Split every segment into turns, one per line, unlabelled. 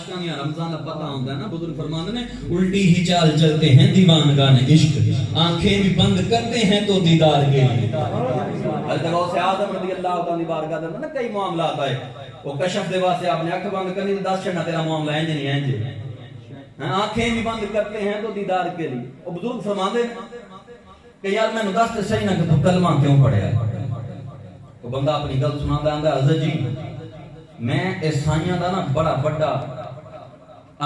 عاشقاں یا رمضان دا پتہ ہوندا ہے نا بزرگ فرماندے نے الٹی ہی چال چلتے ہیں دیوانگان عشق آنکھیں بھی بند کرتے ہیں تو دیدار کے لیے حضرت غوث اعظم رضی اللہ تعالی عنہ بارگاہ دے نا کئی معاملات آئے وہ کشف دے واسطے آپ نے اکھ بند کرنی تو 10 چھڑنا تیرا معاملہ انج نہیں انج آنکھیں بھی بند کرتے ہیں تو دیدار کے لیے وہ بزرگ فرماندے کہ یار میں دس تے صحیح نہ کہ تو کلمہ کیوں پڑھیا وہ بندہ اپنی گل سناندا آندا حضرت جی میں عیسائیاں دا نا بڑا بڑا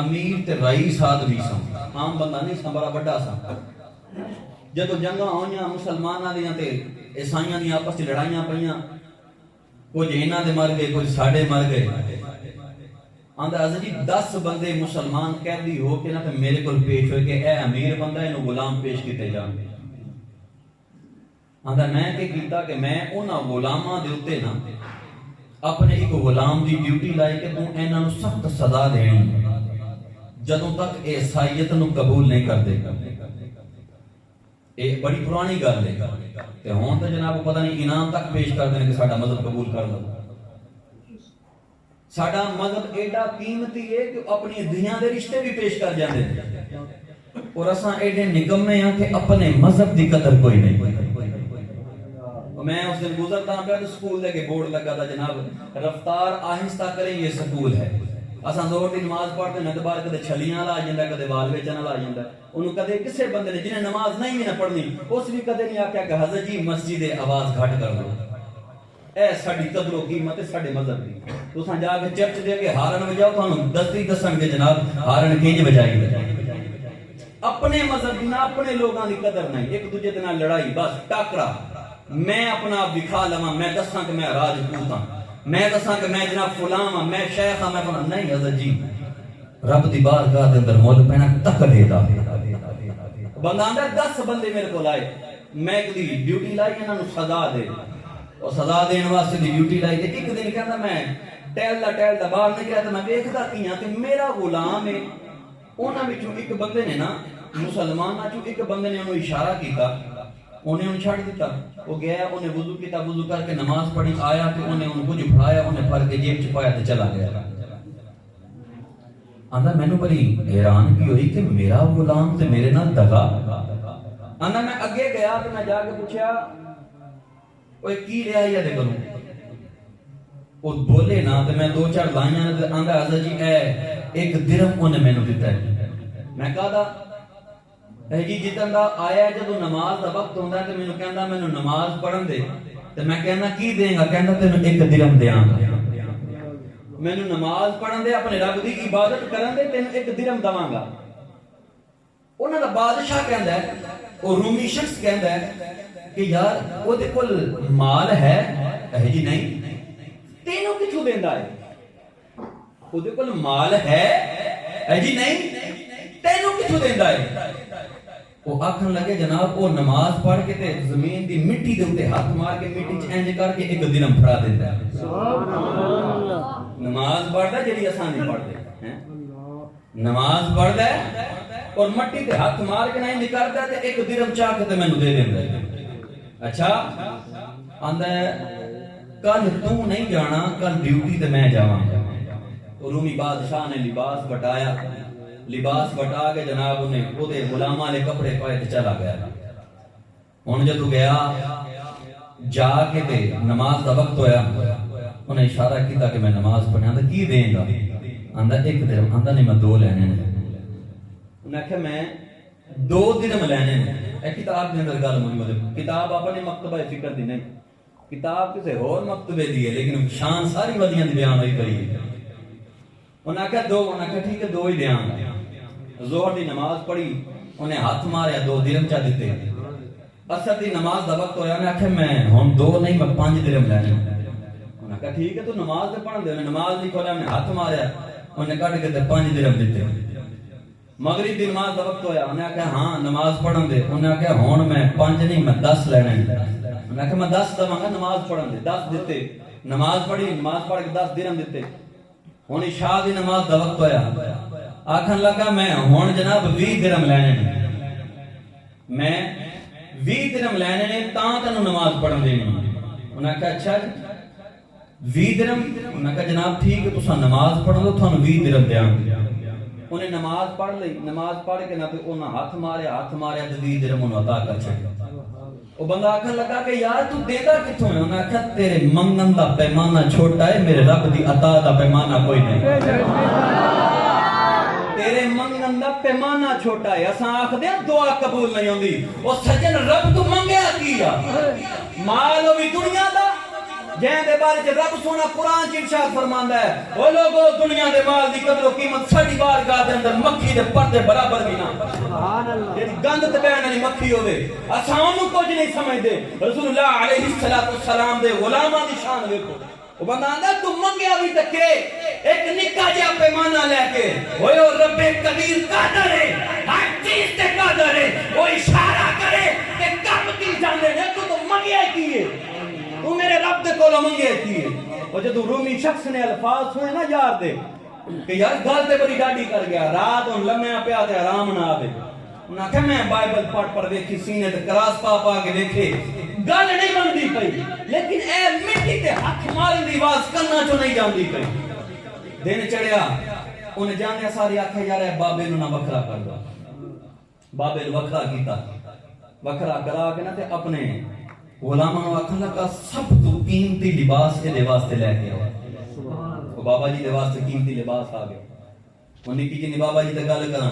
امیر تے رئیس آدمی سا عام بندہ نہیں سا بڑا بڑا سا جدو جنگاں ہوئیاں مسلماناں دیاں تے عیسائیاں دیاں آپس وچ لڑائیاں پئیاں کچھ انہاں دے مر گئے کچھ ساڈے مر گئے آندا حضرت جی 10 بندے مسلمان قیدی ہو کے نا تے میرے کول پیش ہوئے کہ اے امیر بندہ اینو غلام پیش کیتے جان آندا میں کہ کیتا کہ میں انہاں غلاماں دے اوتے نا اپنے ایک غلام دی ڈیوٹی لائی کہ تو انہاں نو سخت سزا دینی جدوں تک عیسائیت نو قبول نہیں کر دے ایک بڑی پرانی گل ہے کہ ہون تے جناب پتہ نہیں انعام تک پیش کر دیں کہ ساڈا مذہب قبول کر لو ساڈا مذہب ایڈا قیمتی ہے کہ اپنی دنیا دے رشتے بھی پیش کر جاندے اور اساں ایڈے نکمے ہیں کہ اپنے مذہب دی قدر کوئی نہیں میں اس دن گزرتا ہوں پہ سکول دے کے بورڈ لگا تھا جناب رفتار آہستہ کریں یہ سکول ہے اساں زور دی نماز پڑھتے ہیں دوبارہ کدے چھلیاں لا جاندا کدے وال ویچن لا جاندا انہوں کدے کسے بندے نے جنہیں نماز نہیں بھی نہ پڑھنی اس بھی کدے نہیں آکھیا کہ حضرت جی مسجد آواز گھٹ کر دو اے ساڈی قدر و قیمت ہے ساڈے مذہب دی تساں جا کے چرچ دے کے ہارن وجاؤ تانوں دستی دسن گے جناب ہارن کینج بجائی اپنے مذہب دی نہ اپنے لوگاں دی قدر نہیں ایک دوجے دے نال لڑائی بس ٹاکرا میں اپنا آپ دکھا لواں میں دساں کہ میں راجپوت ہاں میں دساں کہ میں جناب فلاں ہاں میں شیخ ہاں میں فلاں نہیں حضرت جی رب دی بارگاہ دے اندر مول پینا تقوی دا بندہ آندا 10 بندے میرے کول آئے میں ایک دی ڈیوٹی لائی انہاں نو سزا دے اور سزا دین واسطے دی ڈیوٹی لائی تے ایک دن کہندا میں ٹہلدا باہر نکلیا تے میں ویکھدا کیاں کہ میرا غلام ہے انہاں وچوں ایک بندے نے نا مسلماناں چوں ایک بندے نے انہوں اشارہ کیتا انہیں چھڑ دیتا وہ گیا انہیں وضو کیتا وضو کر کے نماز پڑھی آیا کہ انہیں ان کو جو پڑھایا انہیں پڑھ کے جیب چھپایا تے چلا گیا آندا میں نے بڑی حیران کی ہوئی کہ میرا غلام تے میرے نال دغا آندا میں اگے گیا تے میں جا کے پوچھا اوے کی لیا یہ دے کروں وہ بولے نا تے میں 2-4 لائیاں تے آندا حضرت جی اے 1 درہم انہیں مینوں دتا ہے میں کہا اے جی جتن دا آیا جدو نماز دا وقت ہوندا ہے تے مینوں کہندا مینوں نماز پڑھن دے تے میں کہنا کی دیں گا کہندا تینوں 1 درہم دیاں گا مینوں نماز پڑھن دے اپنے رب دی عبادت کرن دے تینوں 1 درہم دواں گا انہاں دا بادشاہ کہندا ہے او رومی شخص کہندا ہے کہ یار او دے کول مال ہے اے جی نہیں تینوں کتھوں دیندا ہے او دے کول مال ہے اے جی نہیں تینوں کتھوں دیندا ہے وہ آکھن لگے جناب وہ نماز پڑھ کے تے زمین دی مٹی دے اوتے ہاتھ مار کے مٹی چ انج کر کے 1 درہم پھڑا دیندا ہے سبحان اللہ نماز پڑھدا جڑی اساں نہیں پڑھدے ہیں نماز پڑھدا ہے اور مٹی تے ہاتھ مار کے نہیں کردا تے 1 درہم چاہ کے تے مینوں دے دیندا ہے اچھا آندا کل تو نہیں جانا کل ڈیوٹی تے میں جاواں رومی بادشاہ نے لباس بٹایا لباس بٹا کے جناب انہیں خودے غلاماں نے کپڑے پائے تے چلا گیا ہن جدوں گیا جا کے تے نماز دا وقت ہویا انہیں اشارہ کیتا کہ میں نماز پڑھاں تے کی دیں گا آندا 1 درہم آندا نہیں میں 2 لینے نے انہیں کہا میں 2 درہم لینے نے اے کتاب دے اندر گل موجود ہے کتاب اپنے مکتبہ فکر دی نہیں کتاب کسے اور مکتبے دی ہے لیکن شان ساری ولیاں دی بیان ہوئی پئی ہے انہیں کہا 2 انہیں کہا ٹھیک ہے 2 ہی دیاں گا ظہر دی نماز پڑھی انہیں ہاتھ ماریا 2 درہم چا دیتے عصر دی نماز دا وقت ہویا انہیں کہا میں ہم 2 نہیں میں 5 درہم لینے انہیں کہا ٹھیک ہے تو نماز دے پڑھن دے انہیں نماز نہیں کھولا انہیں ہاتھ ماریا انہیں کہا کہ 5 درہم دیتے مغرب دی نماز دا وقت ہویا انہیں کہا ہاں نماز پڑھن دے انہیں کہا ہون میں 5 نہیں میں 10 لینے انہیں کہا میں 10 دواں گا نماز پڑھن دے 10 دیتے نماز پڑھی نماز پڑھ کے 10 درہم دیتے ہن عشاء دی نماز دا وقت ہویا آکھن لگا میں ہن جناب 20 درہم لینے میں 20 درہم لینے نے تاں تینوں نماز پڑھن دینی انہاں کہا اچھا 20 درہم میں کہا جناب ٹھیک ہے تساں نماز پڑھ لو تھانوں 20 درہم دیاں انہیں نماز پڑھ لی نماز پڑھ کے نہ تے انہاں ہاتھ ماریا تے 20 درہم انہوں عطا کر چھڑیا وہ بندہ آکھن لگا کہ یار تو دیتا کتھوں ہے انہوں نے کہا تیرے منگن دا پیمانہ چھوٹا ہے میرے رب دی عطا دا پیمانہ کوئی نہیں تیرے منگن دا پیمانہ چھوٹا ہے اساں آکھ دے دعا قبول نہیں ہوندی وہ سجن رب تو منگیا کیا مال ہوئی دنیا دا جہاں دے بارے جب رب سونا قرآن چی ارشاد فرماندا ہے وہ لوگوں دنیا دے مال دی قدر و قیمت ساڈی بارگاہ دے اندر مکھی دے پردے برابر بھی نہ سبحان اللہ یہ گند تے بیان والی مکھی ہوے اساں اونوں کچھ نہیں سمجھدے رسول اللہ علیہ السلام دے غلاماں دی شان ویکھو وہ بندہ آندا تو منگیا بھی تکے ایک نکا جہا پیمانہ لے کے اوے او رب قدیر قادر ہے ہر چیز تے قادر ہے وہ اشارہ کرے کہ کم کی جاندے نے تو منگیا کیے تو میرے رب دے کولوں منگے کیے اور جدوں رومی شخص نے الفاظ سنے نا یار دے کہ یار گل تے بڑی ڈاڈی کر گیا رات ہن لمیا پیا تے آرام نہ آوے انہاں کہ میں بائبل پڑھ ویکھی سینے تے کراس پا کے ویکھے گل نہیں بندی پئی لیکن اے مٹی تے ہاتھ مارن دی آواز کنا چوں نہیں جاندی پئی دن چڑھیا انہیں جانے ساری آکھے یار اے بابے نوں نہ وکھرا کر دو بابے نوں وکھرا کیتا وکھرا کرا کے نہ تے اپنے غلاماں آکھن لگا سب تو قیمتی لباس کے واسطے لے کے آؤ وہ بابا جی دے واسطے قیمتی لباس آ گیا وہ نکی جی بابا جی تے گل کراں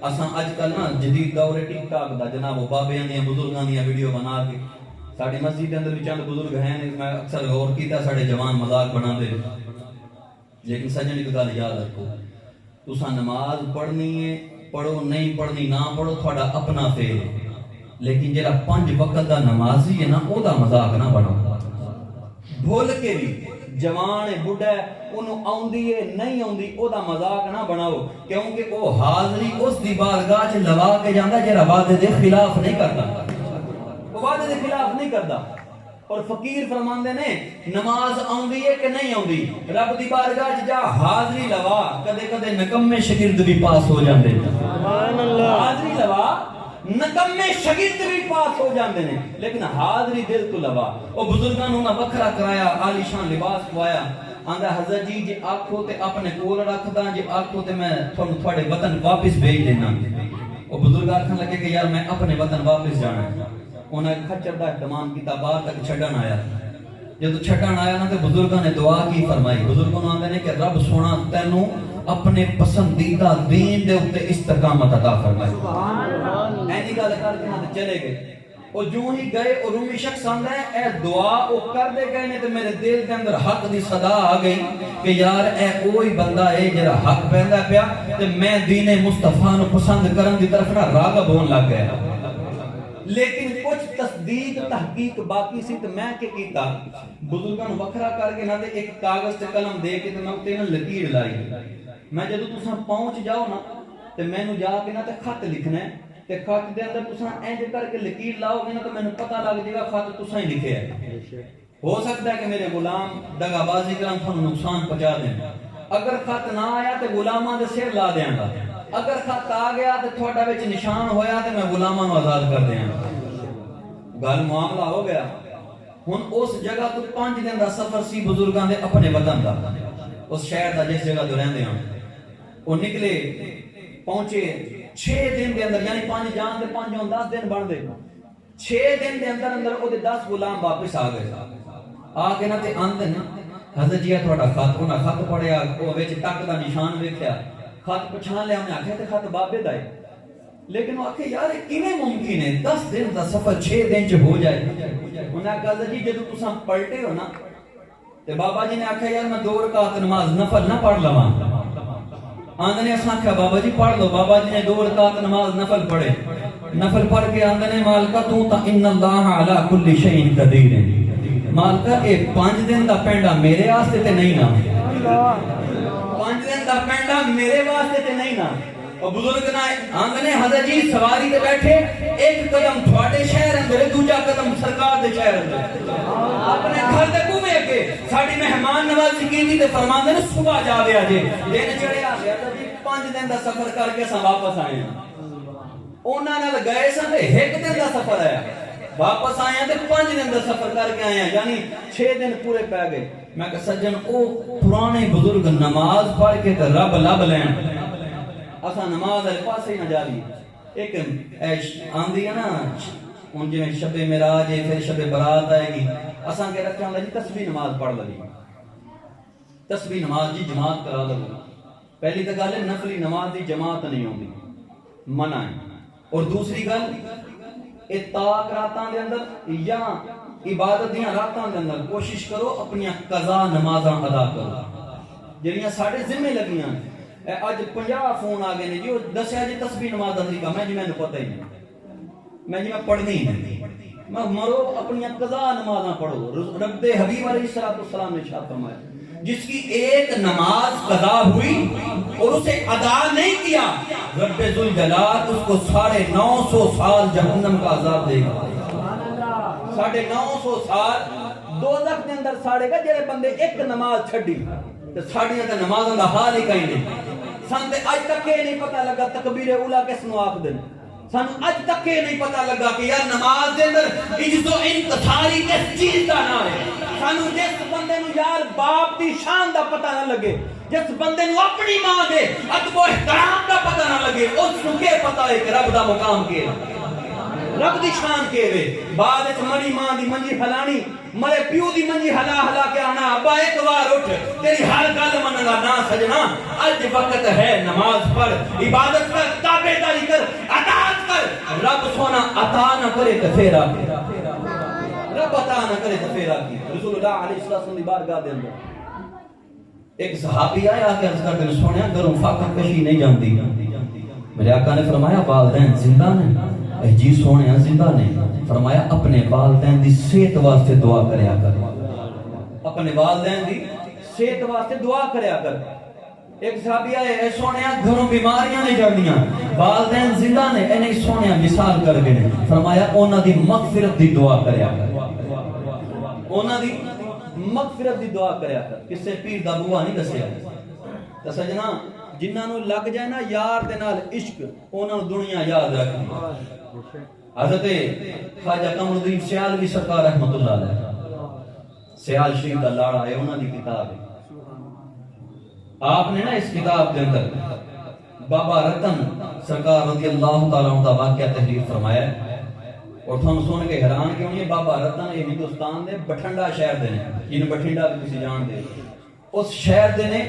اساں اج کل نا جدید دور ٹک ٹاک دا جناب وہ بابیاں دیاں بزرگاں دیاں ویڈیو بنا کے ساڈی مسجد دے اندر بھی چند بزرگ ہیں میں اکثر غور کیتا ساڈے جوان مذاق بنا دے لیکن سجن ایک گل یاد رکھو تساں نماز پڑھنی ہے پڑھو نہیں پڑھنی نہ پڑھو تھوڑا اپنا فیل ہے لیکن جڑا 5 وقت دا نمازی ہے نا او دا مذاق نہ بناؤ بھول کے بھی جوان ہے بڈھا ہے انہوں آوندی ہے نہیں آوندی او دا مذاق نہ بناؤ کیونکہ او حاضری اس دی بارگاہ چ لوا کے جاندا جڑا وعدے دے خلاف نہیں کردا وہ وعدے دے خلاف نہیں کردا اور فقیر فرماندے نے نماز آوندی ہے کہ نہیں آوندی رب دی بارگاہ چ جا حاضری لوا کدے کدے نکمے شاگرد بھی پاس ہو جاندے سبحان اللہ حاضری لوا نکمے شاگرد بھی پاس ہو جاندے نے لیکن حاضری دل تو لوا او بزرگاں نوں نہ وکھرا کرایا عالی شان لباس پوایا آندا حضرت جی جے آکھو تے اپنے کول رکھدا جے آکھو تے میں تھانوں تھوڑے وطن واپس بھیج دینا او بزرگ آکھن لگے کہ یار میں اپنے وطن واپس جانا ہے انہاں کھچر دا اہتمام کیتا باہر تک چھڈن آیا جدوں چھڈن آیا نا تے بزرگاں نے دعا کی فرمائی بزرگوں آندے نے کہ رب سونا تینوں اپنے پسندیدہ دین دے اوپر استقامت عطا فرمائے سبحان اللہ اینی گل کر کے نہ چلے گئے او جو ہی گئے او رومی شخص آندا ہے اے دعا او کر دے گئے نے تے میرے دل دے اندر حق دی صدا آ گئی کہ یار اے اوہی بندہ ہے جڑا حق پیندا پیا تے میں دین مصطفیٰ نو پسند کرن دی طرف نہ راغب ہون لگ گیا لیکن کچھ تصدیق تحقیق باقی سی تے میں کہ کیتا بزرگاں نوں وکھرا کر کے نہ تے ایک کاغذ تے قلم دے کے تے میں تے نہ لکیر لائی میں جدوں تساں پہنچ جاؤ نا تے مینوں جا کے نہ تے خط لکھنا ہے تے خط دے اندر تساں انج کر کے لکیر لاؤ گے نا تے مینوں پتہ لگ جائے گا خط تساں ہی لکھیا ہے ہو سکتا ہے کہ میرے غلام دغا بازی کرن تھانوں نقصان پہنچا دیں اگر خط نہ آیا تے غلاماں دے سر لا دیاں گا اگر خط آ گیا تے تھوڑا وچ نشان ہویا تے میں غلاماں نوں آزاد کر دیاں گا گل معاملہ ہو گیا ہن اس جگہ تو 5 دن دا سفر سی بزرگاں دے اپنے وطن دا اس شہر دا جس جگہ تو رہندے ہن وہ نکلے پہنچے 6 دن دے اندر یعنی 5 جان دے 5 ہون 10 دن بن دے 6 دن دے اندر اندر او دے 10 غلام واپس آ گئے آ کے نہ تے آندے نا حضرت جی تھوڑا خط انہاں خط پڑھیا او وچ ٹک دا نشان ویکھیا خط پچھان لیا میں آکھیا تے خط بابے دا ہے لیکن وہ آکھے یار کیویں ممکن ہے 10 دن دا سفر 6 دن چ ہو جائے انہاں کہا جی جدوں تساں پلٹے ہو نا تے بابا جی نے آکھیا یار میں 2 رکعت نماز نفل نہ پڑھ لواں آندے نے اساں کہا بابا جی پڑھ لو بابا جی نے 2 رکعت نماز نفل پڑھے نفل پڑھ کے آندے نے مالکا تو تا ان اللہ علی کل شیء قدیر ہے مالکا اے 5 دن دا پینڈا میرے واسطے تے نہیں نا 5 دن دا پینڈا میرے واسطے تے نہیں نا اور بزرگ نہ آندے نے حضرت جی سواری تے بیٹھے ایک قدم تھوڑے شہر اندر دوجا قدم سرکار دے شہر اندر اپنے گھر تے گھومے کے ساڈی مہمان نوازی کیتی تے فرماندے نے صبح جاوے اجے دن چڑھیا گیا جی 5 دن دا سفر کر کے سا واپس آئے انہاں نال گئے سن تے 1 دن دا سفر آیا واپس آئے تے 5 دن دا سفر کر کے آئے یعنی 6 دن پورے پے گئے میں کہ سجن او پرانے بزرگ نماز پڑھ کے تے رب لب لین اسا نماز والے پاسے نہ جا لی ایک آندی ہے نا ان جو شب معراج ہے پھر شب برات آئے گی اساں کے رکھا ہوندا جی تسبیح نماز پڑھ لگی تسبیح نماز جی جماعت کرا لگی پہلی تو گل ہے نفلی نماز دی جماعت نہیں ہوندی منع ہے اور دوسری گل اتاق راتاں دے اندر یا عبادت دیاں راتاں دے اندر کوشش کرو اپنی قضا نمازاں ادا کرو جڑیاں ساڈے ذمہ لگیاں اج 50 فون آ گئے نے جی دسیا جی تسبیح نماز دا طریقہ میں جی مینوں پتہ ہی نہیں میں جی میں پڑھنی نہیں میں مرو اپنی قضا نمازاں پڑھو رب حبیب علیہ السلام نے ارشاد فرمایا جس کی ایک نماز قضا ہوئی اور اسے ادا نہیں کیا رب ذوالجلال اس کو 950 سال جہنم کا عذاب دے گا 950 سال دوزخ کے اندر ساڑے گا جڑے بندے ایک نماز چھڈی تے ساڈیاں تے نمازاں دا حال ہی کہیں نہیں سن تے اج تک یہ نہیں پتہ لگا تکبیر اولا کس نو آکھ دین سانو اج تک یہ نہیں پتہ لگا کہ یار نماز دے اندر عجز و انکساری کس چیز دا نام ہے سانو جس بندے نو یار باپ دی شان دا پتہ نہ لگے جس بندے نو اپنی ماں دے ادب و احترام دا پتہ نہ لگے اس نو کیا پتہ ہے کہ رب دا مقام کیا رب دی شان کے وے بعد وچ مری ماں دی منجی ہلانی مرے پیو دی منجی ہلا ہلا کے آنا ابا ایک بار اٹھ تیری ہر گل مننا نہ سجنا اج وقت ہے نماز پڑھ عبادت کر تابعداری کر اطاعت کر رب سونا عطا نہ کرے تے پھر آ رب عطا نہ کرے تے پھر آ رسول اللہ علیہ السلام دی بارگاہ دے اندر ایک صحابی آیا کہ عرض کرتے سونیا گھروں فاقہ کشی نہیں جاندی میرے آقا نے فرمایا والدین زندہ نے جی سونے زندہ نے فرمایا اپنے والدین دی صحت واسطے دعا کریا کر اپنے والدین دی صحت واسطے دعا کریا کر ایک صحابی آئے اے سونیا گھروں بیماریاں نہیں جاندیاں والدین زندہ نے اے نہیں سونیا مثال کر گئے فرمایا اونا دی مغفرت دی دعا کریا کر اونا دی مغفرت دی دعا کریا کر کس سے پیر دا بوا نہیں دسیا تے سجنا جنہاں نو لگ جائے نا یار دے نال عشق انہاں نو دنیا یاد رکھنی حضرت خواجہ قمر الدین سیالوی سرکار رحمت اللہ علیہ سیال شریف دا لاڑا ہے انہاں دی کتاب ہے آپ نے نا اس کتاب کے اندر بابا رتن سرکار رضی اللہ تعالیٰ عنہ دا واقعہ تحریر فرمایا ہے اور تھانوں سن کے حیران کیوں نہیں بابا رتن یہ ہندوستان دے بٹھنڈا شہر دے نے جن بٹھنڈا بھی کسی جان دے اس شہر دے نے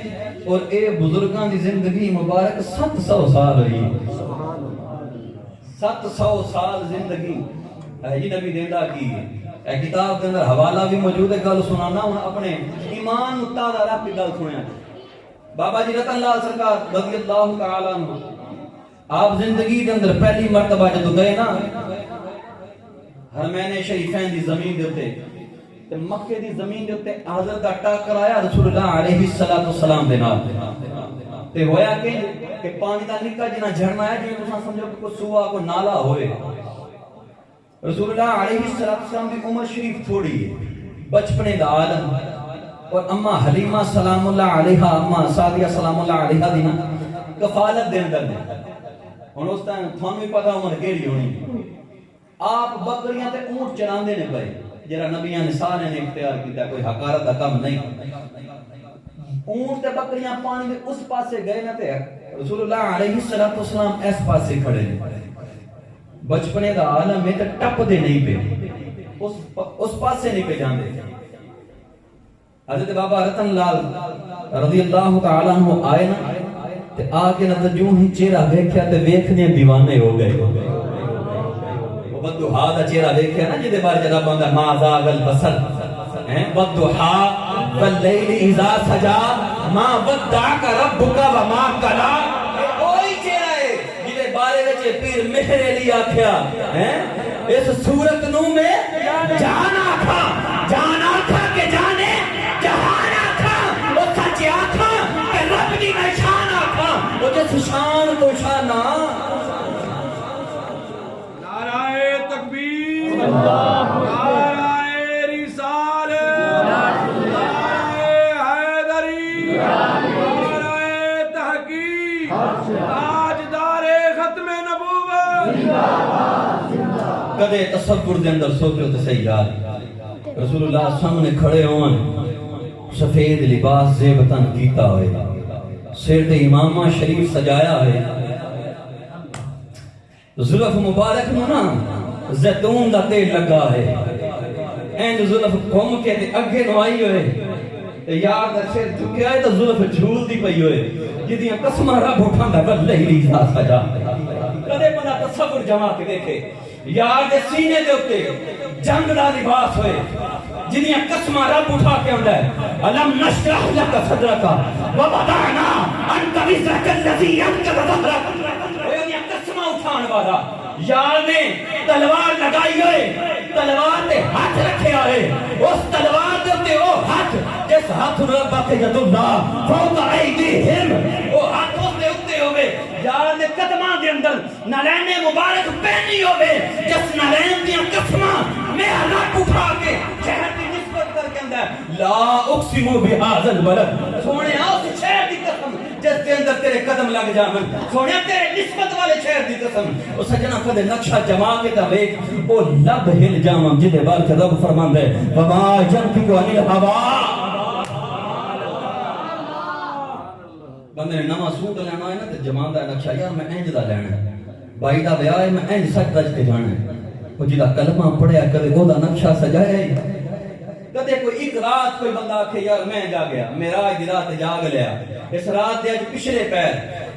اور اے بزرگاں دی زندگی مبارک 700 سال ہوئی 700 سال زندگی جی نبی دیندہ کی اے کتاب کے اندر حوالہ بھی موجود ہے گل سنانا ہوں اپنے ایمان متعدہ رکھ کے گل سنیا بابا جی رتن لال سرکار رضی اللہ تعالیٰ عنہ آپ زندگی کے اندر پہلی مرتبہ جدو گئے نا حرمین شریفین دی زمین دے ہوتے مکہ دی زمین دے ہوتے حضرت اٹا کرایا رسول اللہ علیہ السلام دے نال تے ہویا کہ پانی دا نکا جنا جھڑنا ہے جنہیں تساں سمجھو کہ کوئی سوا کوئی نالا ہوئے رسول اللہ علیہ السلام دی عمر شریف تھوڑی ہے بچپنے دا عالم اور اماں حلیمہ سلام اللہ علیہا اماں سعدیہ سلام اللہ علیہا دینا کفالت دے اندر نے ہن اس ٹائم تھانوں بھی پتہ عمر کیڑی ہونی آپ بکریاں تے اونٹ چراندے نے پئے جڑا نبیاں نے سارے نے اختیار کیتا کوئی حقارت دا کم نہیں اونٹ تے بکریاں پانی دے اس پاسے گئے نہ تے رسول اللہ علیہ السلام اس پاسے کھڑے نے بچپنے دا عالم میں تے ٹپ دے نہیں پے اس پاسے نہیں پہ جاندے حضرت بابا رتن لال رضی اللہ تعالی عنہ آئے نا تے آگے نہ جو ہی چہرہ دیکھیا تے ویکھنے دیوانے ہو گئے وہ بدوہا دا چہرہ دیکھیا نا جدے بارے جدا بندہ ما زاغ البصر بدوہا واللیل اذا سجا ما ودعک ربک وما قلا کوئی چہرہ ہے جدے بارے وچ پیر مہر علی آکھیا اس صورت نو میں جان آکھا کہ جانے جہان آکھا وہ سچ آکھا کہ رب دی میں شان آکھا وہ جس شان کو شانہ
نعرہ تکبیر نعرہ رسالت نعرہ حیدری نعرہ تحقیق تاجدار ختم نبوت
کدے تصور دے اندر سوچو تے صحیح یار رسول اللہ سامنے کھڑے ہون سفید لباس زیبتن کیتا ہوئے سر تے امامہ شریف سجایا ہے زلف مبارک نو نا زیتون دا تیل لگا ہے اینڈ زلف گھوم کے تے اگے نو آئی ہوئے تے یار دا سر جھکیا ہے تو زلف جھول دی پئی ہوئے جدیاں قسمہ رب اٹھان دا بلے ہی لیسا سجا کدے بنا تصور جمع کے دیکھے یار دے سینے دے ہوتے جنگ دا لباس ہوئے جنہیں قسمہ رب اٹھا کے اندر علم نشرح لک صدرکا ووضعنا انت وزرک اللذی انقض ظہرک انہیں قسمہ اٹھان والا یار نے تلوار لگائی ہوئے تلوار دے ہاتھ رکھے آئے اس تلوار دے او ہاتھ جس ہاتھ رب کے ید اللہ فوق ایدیہم او ہاتھ اس دے اتے ہوئے یار نے قدمہ دے اندر نلین مبارک پہنی ہوئے جس نلین دیا قسمہ میں رب اٹھا کے شہر کی نسبت کر کے اندر لا اقسمو بہذا البلد سونے اس شہر کی قسم جس کے اندر تیرے قدم لگ جامن سونے تیرے نسبت والے شہر کی قسم اس سجنہ کدے نقشہ جما کے تاویک او لب ہل جامن جدے بار کے رب فرمان دے وما جنفکو انیل ہوا بندے نے نمہ سوٹ لینا ہے نا تو جمان دا نقشہ یار میں اینج دا لینا ہے بائی دا بیاہ ہے میں اینج سچ دج کے جانا ہے وہ جدہ کلمہ پڑھیا کدے وہ دا نقشہ سجایا ہے کدے کوئی ایک رات کوئی بندہ آکھے یار میں جا گیا میراج دی رات جاگ لیا اس رات دے اج پچھلے پیر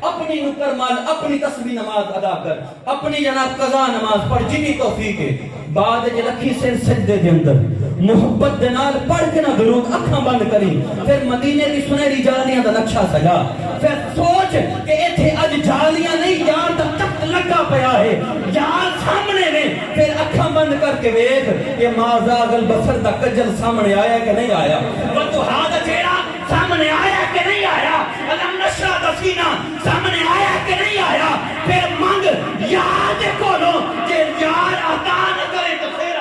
اپنی نکر مال اپنی تسبیح نماز ادا کر اپنی جناب قضا نماز پڑھ جنی توفیق ہے بعد جے رکھی سے سجدے دے اندر محبت دے نال پڑھ کے نہ درود اکھاں بند کری پھر مدینے دی سنہری جالیاں دا نقشہ سجا پھر سوچ کہ ایتھے اج جالیاں نہیں یار دا تخت لگا پیا ہے یار سامنے نے پھر اکھاں بند کر کے ویکھ یہ مازاغ البصر دا کجل سامنے آیا کہ نہیں آیا وتوہا دا چہرہ سامنے آیا کہ نہیں آیا علم نشرح دا سینہ سامنے آیا کہ نہیں آیا پھر منگ یار دے کولو جے یار عطا نہ کرے تو پھر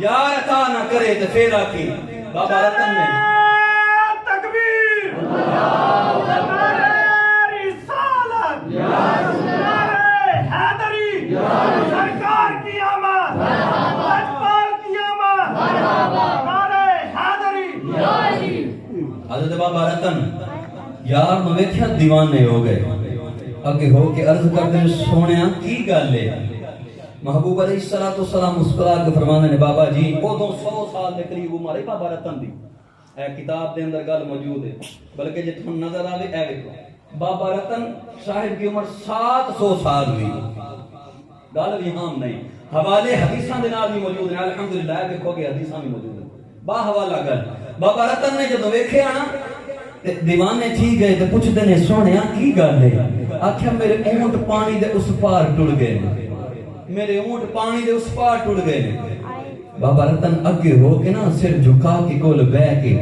یار عطا نہ کرے تو پھر آکی بابا رتن نے
تکبیر رسالت حیدری سرکار کی آمد اجبار کی آمد حیدری
حضرت بابا رتن یار مویتھیا دیوانے ہو گئے اگے ہو کے عرض کر دیں سونیاں کی گل ہے محبوب علیہ السلام مسکرا کے فرمانے نے بابا جی وہ 200 سال دے قریب عمر ہے بابا رتن دی اے کتاب دے اندر گل موجود ہے بلکہ جے تھن نظر آوے اے ویکھو بابا رتن صاحب کی عمر 700 سال ہوئی گل بھی عام نہیں حوالے حدیثاں دے نال بھی موجود ہیں الحمدللہ دیکھو کہ حدیثاں بھی موجود ہیں با حوالہ گل بابا رتن نے جدوں ویکھیا نا دیوانے تھی گئے تے پوچھتے نے سونیا کی گل ہے آکھیا میرے اونٹ پانی دے اس پار ٹر گئے میرے اونٹ پانی دے اس پار ٹر گئے بابا رتن اگے ہو کے نا سر جھکا کے کول بہ کے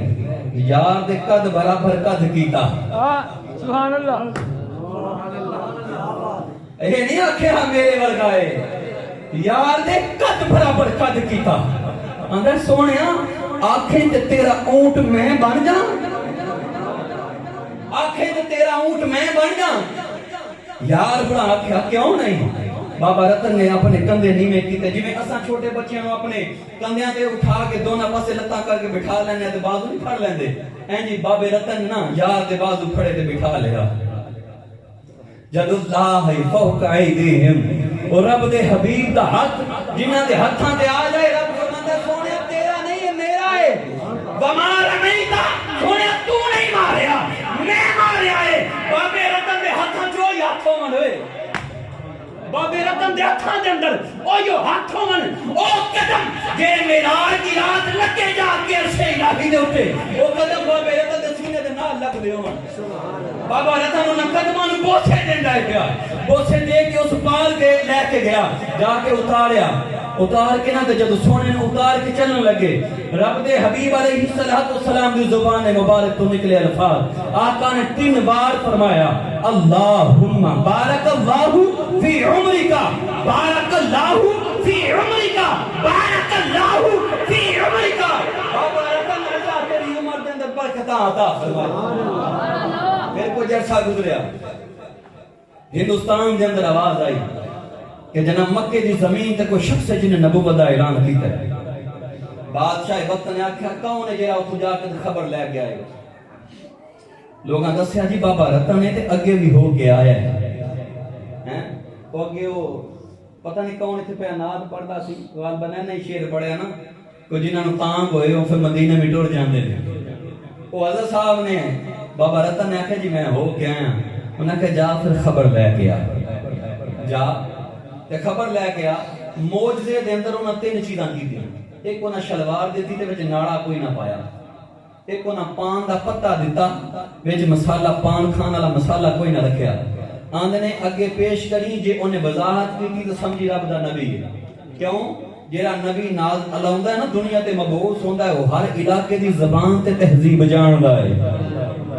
یار دے قد برابر قد کیتا
سبحان اللہ
اے نہیں آکھیا میرے ورگا ہے یار دے قد برابر قد کیتا اندر سونیا آنکھیں تے تیرا اونٹ میں بن جا آنکھیں تے تیرا اونٹ میں بن جا یار بڑا آکھیا کیوں نہیں بابا رتن نے اپنے کندھے نیمے کیتے جی میں اساں چھوٹے بچیاں نو اپنے کندھیاں تے اٹھا کے دونوں پاسے لتاں کر کے بٹھا لینے تے بازو نہیں پھڑ لیندے این جی بابے رتن نا یار دے بازو پھڑے تے بٹھا لیا جد اللہ فوق ایدیہم اور رب دے حبیب دا ہاتھ جنہاں دے ہتھاں تے آ جائے رب فرماندا سونے تیرا نہیں ہے میرا ہے ومارا نہیں تھا سونے تو نہیں ماریا میں ماریا ہے بابے رتن دے ہتھاں جو ہی ہاتھوں من ہوئے بابے رتن دے ہتھاں دے اندر او جو ہاتھوں من او قدم جے معراج کی رات لگے جا کے عرش الہی دے اوپر او قدم بابے رتن دے سینے دے نال لگ دے ہون بابا رتن انہاں قدماں نوں بوسے دیندا ہے پیا بوسے دے کے اس پال کے لے کے گیا جا کے اتاریا اتار کے نہ تے جدوں سونے نے اتار کے چلن لگے رب دے حبیب علیہ السلام دی زبان مبارک تو نکلے الفاظ آقا نے 3 بار فرمایا اللہم بارک اللہ فی عمرکا بارک اللہ فی عمرکا بارک اللہ فی عمرکا بابا رتن اللہ تیری عمر دے اندر برکتاں عطا فرمائے پھر کوئی جرسا گزریا ہندوستان دے اندر آواز آئی کہ جناب مکے دی زمین تے کوئی شخص ہے جنہیں نبوت دا اعلان کیتا ہے بادشاہ وقت نے آکھیا کون ہے جڑا اتھوں جا کے خبر لے کے آئے لوگاں دسیا جی بابا رتن ہے تے اگے بھی ہو کے آیا ہے او اگے او پتہ نہیں کون اتنے پہ نعت پڑھدا سی غالب بنیا نہیں شعر پڑھیا نا کوئی جنہاں نوں تانگ ہوئے او پھر مدینے میں ٹر جاندے نے او حضرت صاحب نے بابا رتن نے آکھیا جی میں ہو کے آیا انہاں نے کہا جا پھر خبر لے کے آ جا تے خبر لے کے آ معجزے دے اندر انہاں تین چیزاں کیتیاں ایک انہاں شلوار دیتی تے وچ ناڑا کوئی نہ پایا ایک انہاں پان دا پتہ دیتا وچ مسالہ پان کھان والا مسالہ کوئی نہ رکھیا آندے نے اگے پیش کری جے انہیں وضاحت کی تو سمجھی رب دا نبی ہے کیوں جیڑا نبی ناز علاؤندہ ہے نا دنیا تے مبعوث ہوندہ ہے وہ ہر علاقے دی زبان تے تہذیب جاندہ ہے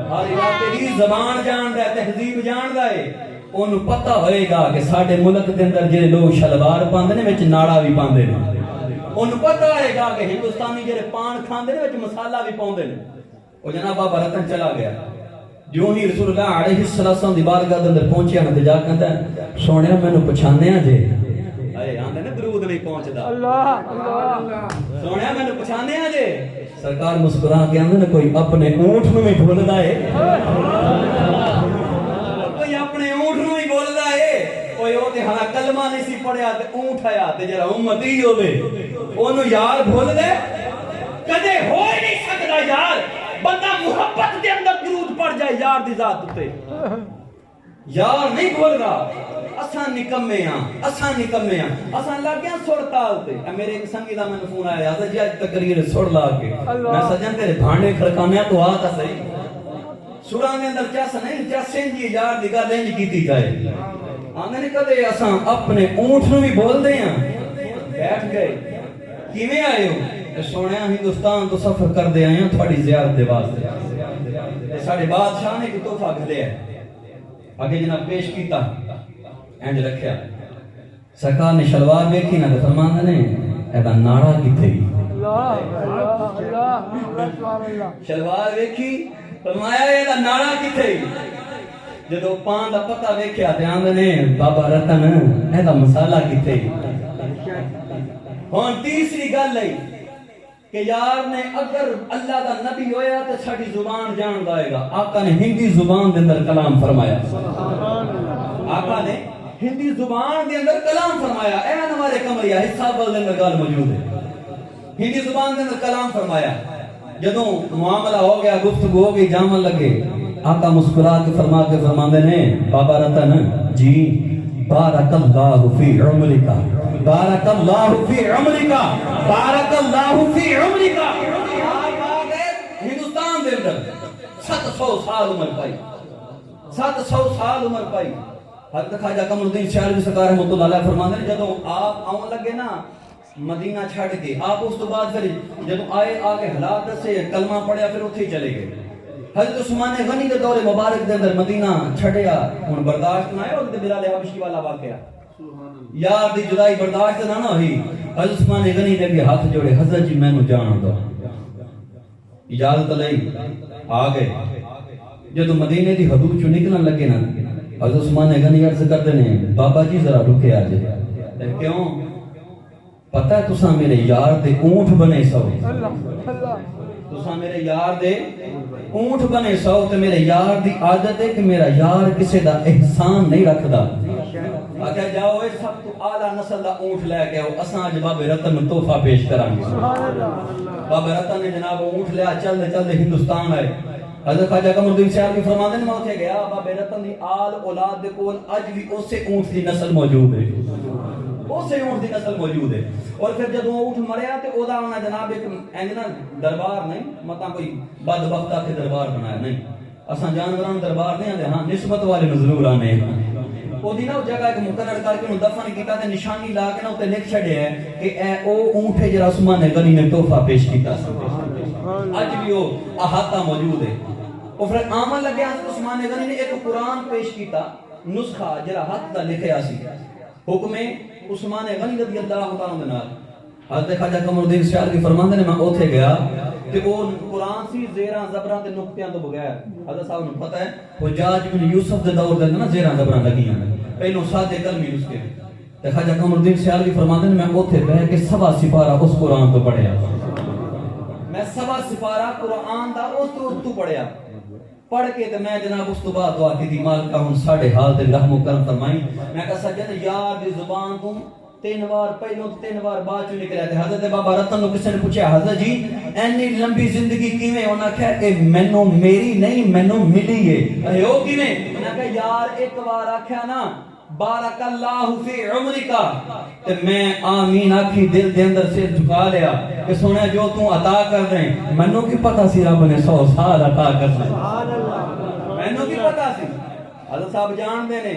ہر علاقے دی زبان جاندہ ہے تہذیب جاندہ ہے انہوں پتہ ہوئے گا کہ ساڑھے ملک دے اندر جیڑے لوگ شلوار پاندے نے وچ ناڑا بھی پاندے نے انہوں پتہ ہوئے گا کہ ہندوستانی جیڑے پان کھاندے نے وچ مسالہ بھی پاندے نے وہ جناب بابا رتن چلا گیا جو ہی رسول اللہ علیہ السلام دی بارگاہ دے اندر پہنچیا نا تے جا کہندا سونیا مینوں پہچانیا جے اے آندے نے درود نہیں پہنچدا اللہ اللہ سونیا مینوں پہچانیا جے سرکار مسکرا کے آندے نے کوئی اپنے اونٹ نوں بھی بھولدا ہے کوئی اپنے اونٹ نوں بھی بولدا ہے اوے او تے ہاں کلمہ نہیں سی پڑھیا تے اونٹ آیا تے جڑا امتی ہوے اونوں یار بھول دے کدے ہو ہی نہیں سکدا یار بندہ محبت دے اندر درود پڑھ جائے یار دی ذات تے یار نہیں بول رہا اساں نکمے ہاں اساں لگے ہاں سر تال تے میرے ایک سنگی دا میں فون آیا تھا جی اج تقریر سر لا کے میں سجن تیرے بھانڈے کھڑکانے تو آ تا صحیح سراں دے اندر چس نہیں چسیں جی یار دی گل انج کیتی جائے آندے نے کدے اساں اپنے اونٹ نوں بھی بول دے ہاں بیٹھ گئے کیویں آئے ہو سونیا ہندوستان تو سفر کر دے آئے ہیں تھوڑی زیارت دے واسطے ساڑھے بادشاہ نے کی تحفہ گھلے ہے آگے جناب پیش کیتا اینج رکھیا سرکار نے شلوار دیکھی نا تو فرماندے نے ایدا ناڑا کتے ہی شلوار دیکھی فرمایا ایدا ناڑا کتے ہی جدو پان دا پتہ دیکھیا تے آندے نے بابا رتن ایدا مسالہ کتے ہی ہون تیسری گل لئی کہ یار نے اگر اللہ دا نبی ہویا تو ساڑھی زبان جان دائے گا آقا نے ہندی زبان دے اندر کلام فرمایا آقا نے ہندی زبان دے اندر کلام فرمایا اے ہمارے کمریہ حصہ بل دے اندر گال موجود ہے ہندی زبان دے اندر کلام فرمایا جدوں معاملہ ہو گیا گفتگو ہو گئی جامن لگے آقا مسکرا کے فرماندے نے بابا رتن جی بارک اللہ فی عمرکا بارک اللہ فی عمرکا بارک اللہ فی عمرکا ہندوستان دے اندر 700 سال عمر پائی 700 سال عمر پائی حضرت خواجہ قمر الدین سیالوی سرکار رحمۃ اللہ علیہ فرماندے نے جدوں آپ آون لگے نا مدینہ چھڑ کے آپ اس تو بعد پھر جدوں آئے آگے حالات سے کلمہ پڑھیا پھر اتھے چلے گئے حضرت عثمان غنی کے دور مبارک دے اندر مدینہ چھڑیا ہن برداشت نہ ہے اور تے بلال حبشی والا واقعہ یار دی جدائی برداشت نہ ہوئی حضرت عثمان غنی نے بھی ہاتھ جوڑے حضرت جی مینوں جان دو اجازت لئی آ گئے جدوں مدینے دی حدود چوں نکلن لگے نا حضرت عثمان غنی عرض کردے نے بابا جی ذرا رکے آ جائے کیوں پتہ ہے تساں میرے یار دے اونٹ بنے سو تساں میرے یار دے اونٹ بنے سو تے میرے یار دی عادت ہے کہ میرا یار کسے دا احسان نہیں رکھدا آکھا جاؤ اے سب تو اعلیٰ نسل دا اونٹ لے کے آؤ اساں اج بابے رتن نوں تحفہ پیش کران گے بابے رتن نے جناب اونٹ لیا چلدے چلدے ہندوستان آئے حضرت خواجہ قمر الدین سیالوی فرماندے نے میں اوتھے گیا بابے رتن دی آل اولاد دے کول اج بھی اسے اونٹ دی نسل موجود ہے اسے اونٹ دی نسل موجود ہے اور پھر جب وہ اونٹ مریا تے او دا انہاں جناب ایک اینجنا دربار نہیں مطلب کوئی بدبختہ کے دربار بنایا نہیں اساں جانوراں دربار نہیں آندے ہاں نسبت والے ضرور آنے او دی نا جگہ ایک مقرر کر کے دفن کیتا تے نشانی لا کے نا اوتے لکھ چھڈیا ہے کہ اے او اونٹ ہے جڑا عثمان غنی نے تحفہ پیش کیتا اج بھی او احاطہ موجود ہے اور پھر آمن لگے حضرت عثمان غنی نے ایک قرآن پیش کیتا نسخہ جڑا ہاتھ دا لکھیا سی حکم عثمان غنی رضی اللہ تعالی عنہ حضرت خواجہ قمر الدین سیالوی فرماندے نے میں اوتھے گیا کہ وہ قرآن سی زیراں زبراں تے نقطیاں تو بغیر حضرت صاحب نوں پتہ ہے حجاج بن یوسف دے دور دے نا زیراں زبراں لگیاں پہلو سادے کلمے نسخے تے خواجہ قمر الدین سیالوی فرماندے نے میں اوتھے بیٹھ کے سوا سپارہ اس قرآن تو پڑھیا میں سوا سپارہ قرآن دا اس تو پڑھیا پڑھ کے تے میں جناب اس تو بعد دعا کی دی مالکا ہن ساڈے حال تے رحم و کرم فرمائی میں کہا سجن یار دی زبان تو 3 بار پہلوں 3 بار بعد چ نکلیا تے حضرت بابا رتن نو کسی نے پوچھا حضرت جی اینی لمبی زندگی کیویں انہاں کہا کہ مینوں میری نہیں مینوں ملی ہے اے او کیویں انہاں کہا یار ایک بار آکھیا نا بارک اللہ فی عمرکا تے میں آمین آکھی دل دے اندر سے جھکا لیا کہ سونا جو تو عطا کر دیں مینوں کی پتہ سی رب نے 100 سال عطا کرنا سبحان اللہ مینوں کی پتہ سی حضرت صاحب جان دے نے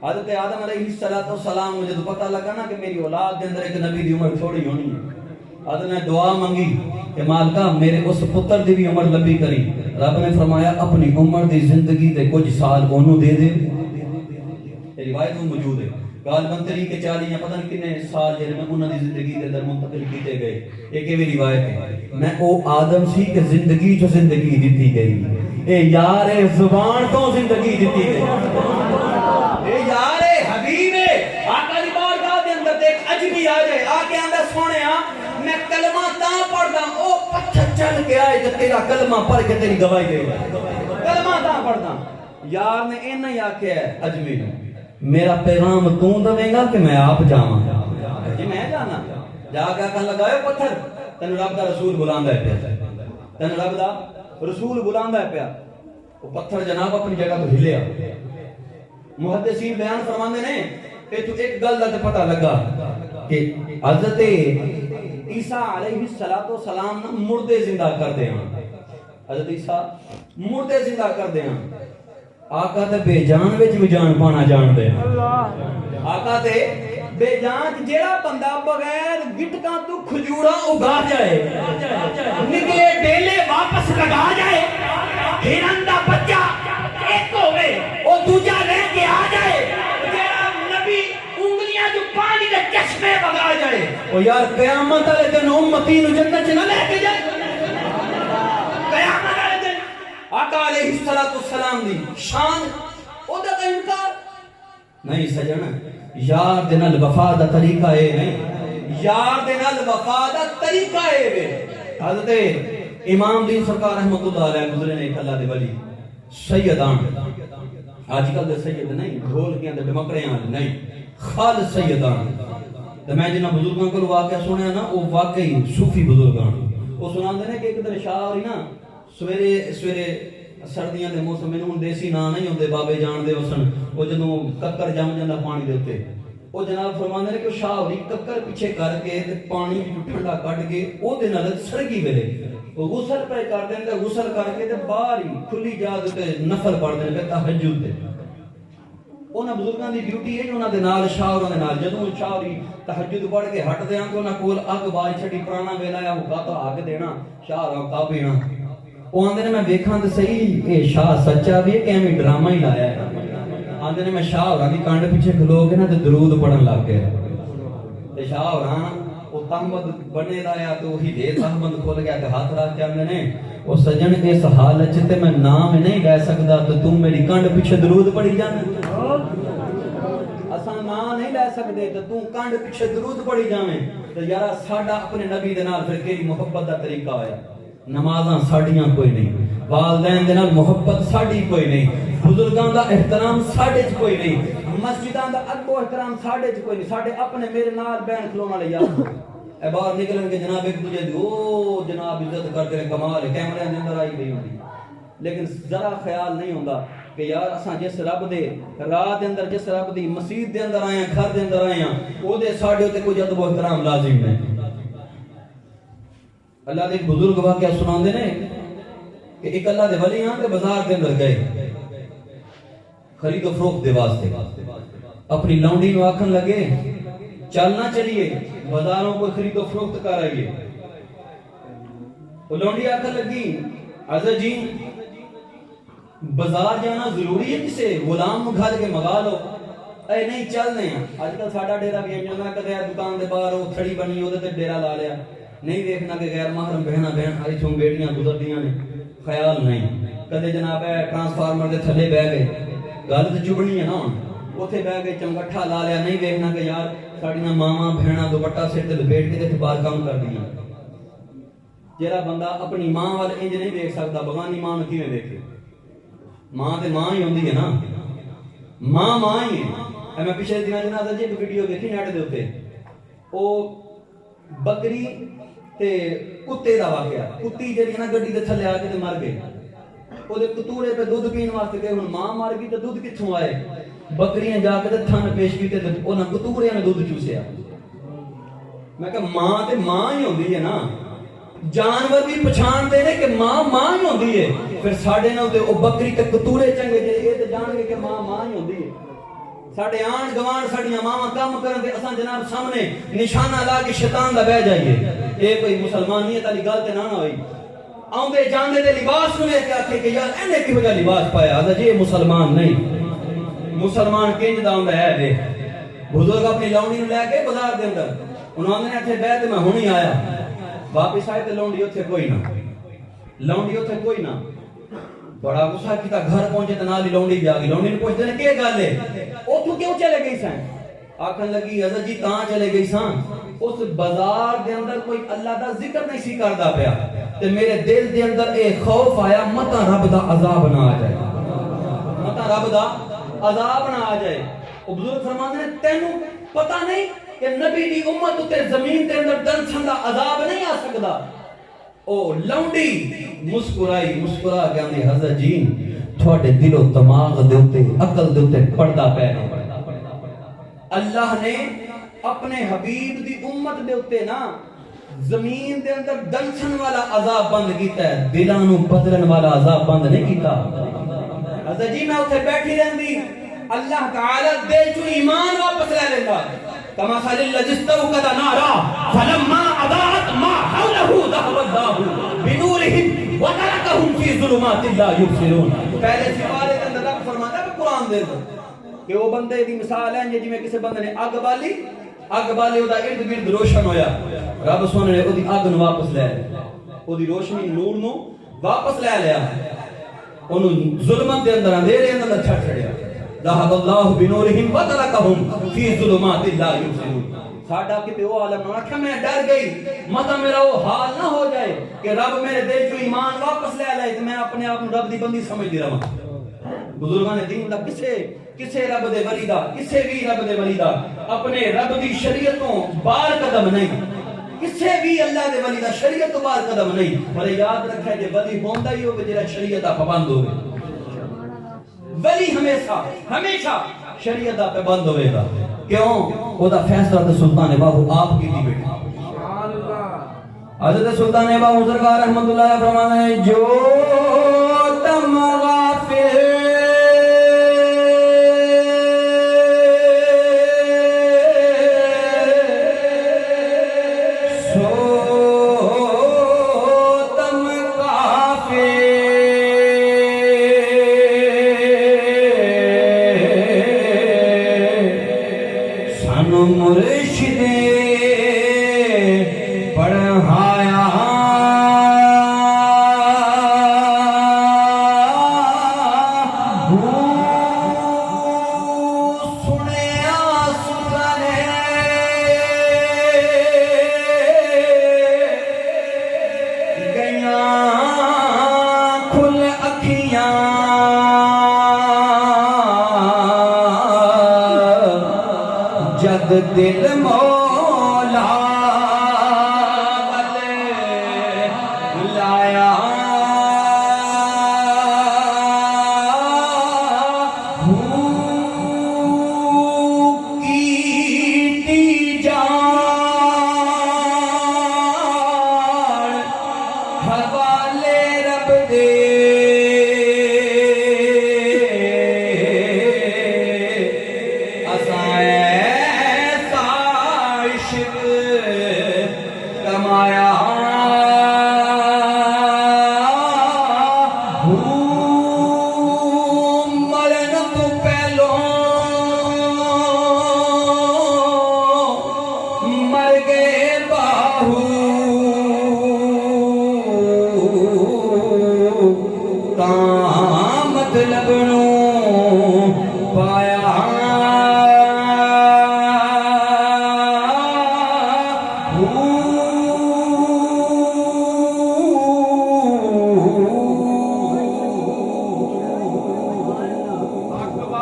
حضرت آدم علیہ السلام مجھے تو پتہ لگا نا کہ میری اولاد دے اندر ایک نبی دی عمر تھوڑی ہونی ہے حضرت نے دعا مانگی کہ مالکا میرے اس پتر دی بھی عمر لمبی کری رب نے فرمایا اپنی عمر دی زندگی دے کچھ سال اونوں دے دے روایت میں موجود ہے غالباً طریقے 40 یا پتہ نہیں کتنے سال جڑے میں انہاں دی زندگی دے اندر منتقل کیتے گئے ایک یہ روایت ہے میں او آدم سی کہ زندگی جو زندگی دتی گئی اے یار زبان تو زندگی دتی گئی اے یار حبیب آقا دی بارگاہ دے اندر تے ایک عجبی آ جائے آ کے آندا سونیا میں کلمہ تاں پڑھدا او پتھر چل کے آئے کہ تیرا کلمہ پڑھ کے تیری گواہی دے کلمہ تاں پڑھدا یار نے اینا ہی آکھیا ہے اجمی نے میرا پیغام تو دے گا کہ میں آپ جاواں جی میں جانا جا کے کہن لگا پتھر تین رب دا رسول بلاندا ہے پیا تین رب دا رسول بلاندا ہے پیا وہ پتھر جناب اپنی جگہ تو ہلیا محدثین بیان فرماندے نے کہ تو ایک گل دا تے پتہ لگا کہ حضرت عیسیٰ علیہ السلام نہ مردے زندہ کر دے ہاں حضرت عیسیٰ مردے زندہ کر دے ہاں آقا تے بے جان وچ بھی جان پانا جان دے آقا تے بے جان جیڑا بندہ بغیر گٹکاں تو کھجورا اگا جائے نکلے ڈیلے واپس لگا جائے ہرن دا بچہ ایک ہوے او دوجا لے کے آ جائے جیڑا نبی انگلیاں جو پانی دے چشمے بگا جائے او یار قیامت والے دن امتی نو جنت چ نہ لے کے جائے قیامت آقا علیہ السلام دی شان او دا انکار نہیں سجن یار دے نال وفا دا طریقہ اے نہیں یار دے نال وفا دا طریقہ اے وے حضرت امام دین سرکار رحمۃ اللہ علیہ گزرے نے ایک اللہ دے ولی سیدان آج کل دے سید نہیں ڈھول کے اندر ڈمکڑیاں نہیں خالص سیدان تے میں جنہ بزرگاں کو واقعہ سنیا نا او واقعی صوفی بزرگاں او سناندے نے کہ ایک دن شاہ ہوئی نا سویرے سردیاں دے موسم میں ہن دیسی نا نہیں ہوندے بابے جان دے اسن او جدوں ککر جم جاندا پانی دے اوتے او جناب فرماندے نے کہ شاہ ہوری ککر پیچھے کر کے تے پانی وچ ٹھنڈا کڈ کے او دے نال سرگی ویلے او غسل پے کر دین غسل کر کے تے باہر ہی کھلی جا تے نفل پڑھ دین تے تہجد تے انہاں بزرگاں دی ڈیوٹی ہے انہاں دے نال شاہ ہوراں دے نال جدوں شاہ ہوری تہجد پڑھ کے ہٹ دیاں تے انہاں کول اگ بال چھڈی پرانا ویلا یا ہوگا تو اگ دینا شاہ ہوراں کا پینا وہ آندے نے میں دیکھاں تے صحیح اے شاہ سچا بھی ہے کہ ایویں ڈرامہ ہی لایا ہے آندے نے میں شاہ ہوراں دی کانڈ پیچھے کھلو کے نا تے درود پڑھن لگ گئے تے شاہ ہوراں او تہمد بنے دا یا تو ہی دے تہمد کھول گیا تے ہاتھ رکھ کے آندے نے او سجن اس حالت چ تے میں نام نہیں لے سکدا تے تو میری کانڈ پیچھے درود پڑھی جانا اساں نام نہیں لے سکدے تے تو کانڈ پیچھے درود پڑھی جاویں تے یارا ساڈا اپنے نبی دے نال پھر کیڑی محبت دا طریقہ ہویا نمازاں ساڈیاں کوئی نہیں والدین دے نال محبت ساڈی کوئی نہیں بزرگاں دا احترام ساڈے چ کوئی نہیں مسجداں دا ادب و احترام ساڈے چ کوئی نہیں ساڈے اپنے میرے نال بہن کھلون والے یار اے باہر نکلن کے جناب ایک دوجے دی او جناب عزت کرتے ہیں کمال ہے کیمرے دے اندر آئی گئی ہوندی لیکن ذرا خیال نہیں ہوندا کہ یار اساں جس رب دے راہ دے اندر جس رب دی مسجد دے اندر آئے ہیں گھر دے اندر آئے ہیں او دے ساڈے تے کوئی ادب و احترام لازم نہیں اللہ دے ایک بزرگ واقعہ سناندے نے کہ ایک اللہ دے ولی ہاں تے بازار دے اندر گئے خرید و فروخت دے واسطے اپنی لونڈی نو آکھن لگے چلنا چلیے بازاروں کو خرید و فروخت کر آئیے وہ لونڈی آکھن لگی حضرت جی بازار جانا ضروری ہے کسے غلام گھر کے مگا لو اے نہیں چلنے ہیں آج کل ساڈا ڈیرا بھی جانا کدے دکان دے باہر وہ تھڑی بنی وہ تے ڈیرا لا لیا نہیں دیکھنا کہ غیر محرم بہنا بہن آئی چھوں بیٹیاں گزردیاں نے خیال نہیں کدے جناب ہے ٹرانسفارمر دے تھلے بہ گئے گل تے چبنی ہے نا اوتھے بہ گئے چمگٹھا لا لیا نہیں دیکھنا کہ یار ساڈیاں ماواں بہناں دوپٹہ سر تے لپیٹ کے تے باہر کام کر دیاں جیڑا بندہ اپنی ماں وال انج نہیں دیکھ سکتا بغانی ماں نوں کیویں دیکھے ماں تے ماں ہی ہوندی ہے نا ماں ہی ہے میں پچھلے دنوں جنازہ جی ایک ویڈیو دیکھی نیٹ دے اوتے او بکری تے کتے دا واقعہ کتی جڑی نا گڈی دے تھلے آ کے تے مر گئی او دے کتوڑے پہ دودھ پین واسطے گئے ہن ماں مر گئی تے دودھ کتھوں آئے بکریاں جا کے تے تھن پیش کیتے تے انہاں کتوڑیاں نے دودھ چوسیا میں کہ ماں تے ماں ہی ہوندی ہے نا جانور بھی پہچان دے نے کہ ماں ہی ہوندی ہے پھر ساڈے نال تے او بکری تے کتوڑے چنگے جے اے تے جان گے کہ ماں ہی ہوندی ہے ساڈے آن گوان ساڈیاں ماواں کام کرن تے اساں جناب سامنے نشانہ لا کے شیطان دا بہ جائیے اے کوئی مسلمانیت والی گل تے نہ ہوئی آندے جاندے تے لباس نوں ویکھ کے آکھے کہ یار اینے کیہو جا لباس پایا ہے جی مسلمان نہیں مسلمان کنج دا ہوندا ہے دے بزرگ اپنی لونڈی نوں لے کے بازار دے اندر انہاں نے اتھے بیٹھ تے میں ہن آیا واپس آئے تے لونڈی اتھے کوئی نہ بڑا غصہ کیتا گھر پہنچے تے نال ہی لونڈی بھی آ گئی لونڈی نے پوچھتے نے کی گل ہے اوتھوں کیوں چلے گئی سن آکھن لگی حضرت جی تاں چلے گئی سن اس بازار دے اندر کوئی اللہ دا ذکر نہیں سی کردا پیا تے میرے دل دے اندر اے خوف آیا متا رب دا عذاب نہ آ جائے متا رب دا عذاب نہ آ جائے او بزرگ فرماندے نے تینوں پتہ نہیں کہ نبی دی امت تے زمین دے اندر دنسن دا عذاب نہیں آ سکدا او لونڈی مسکرا کے آندی حضرت جی تھوڑے دل و دماغ دے اوتے عقل دے اوتے پردہ پے اللہ نے اپنے حبیب دی امت دے اوتے نا زمین دے اندر دنسن والا عذاب بند کیتا ہے دلاں نوں بدلن والا عذاب بند نہیں کیتا حضرت جی میں اوتھے بیٹھی رہندی اللہ تعالی دل چوں ایمان واپس لے لیندا کما خل الذی استوقد نارا فلما اضاءت ما حوله ذهب الله بنورهم وتركهم في ظلمات لا يبصرون پہلے سپارے کے اندر رب فرماتا ہے قرآن دے کہ وہ بندے دی مثال ہے جی میں کسی بندے نے اگ بالی او دا ارد گرد روشن ہویا رب سونے نے او دی اگ نو واپس لے او دی روشنی نور نو واپس لے لیا اونوں ظلمت دے اندر اندھیرے اندر چھڑیا ذهب الله بنورهم وتركهم في ظلمات لا يبصرون ساڈا کتے او عالم نہ کہ میں ڈر گئی متا میرا وہ حال نہ ہو جائے کہ رب میرے دل چوں ایمان واپس لے لے تے میں اپنے آپ رب دی بندی سمجھدی رہاں بزرگاں نے دین دا کسے رب دے ولی دا کسے بھی رب دے ولی دا اپنے رب دی شریعتوں بار قدم نہیں کسے بھی اللہ دے ولی دا شریعت تو بار قدم نہیں پر یاد رکھے جے ولی ہوندا ہی ہو جڑا شریعت دا پابند ہوے ولی ہمیشہ شریعت دا پابند ہوے گا کیوں او دا فیصلہ تے سلطان باہو آپ کی دی بیٹی سبحان اللہ حضرت سلطان باہو سرکار رحمتہ اللہ علیہ فرماتے ہیں جو تم غافل مرشد پڑھایا سنیا سنے گیا کھل اکھیاں جد دل مولا لایا کی جان حوالے رب دے اسائے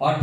8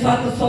700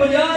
50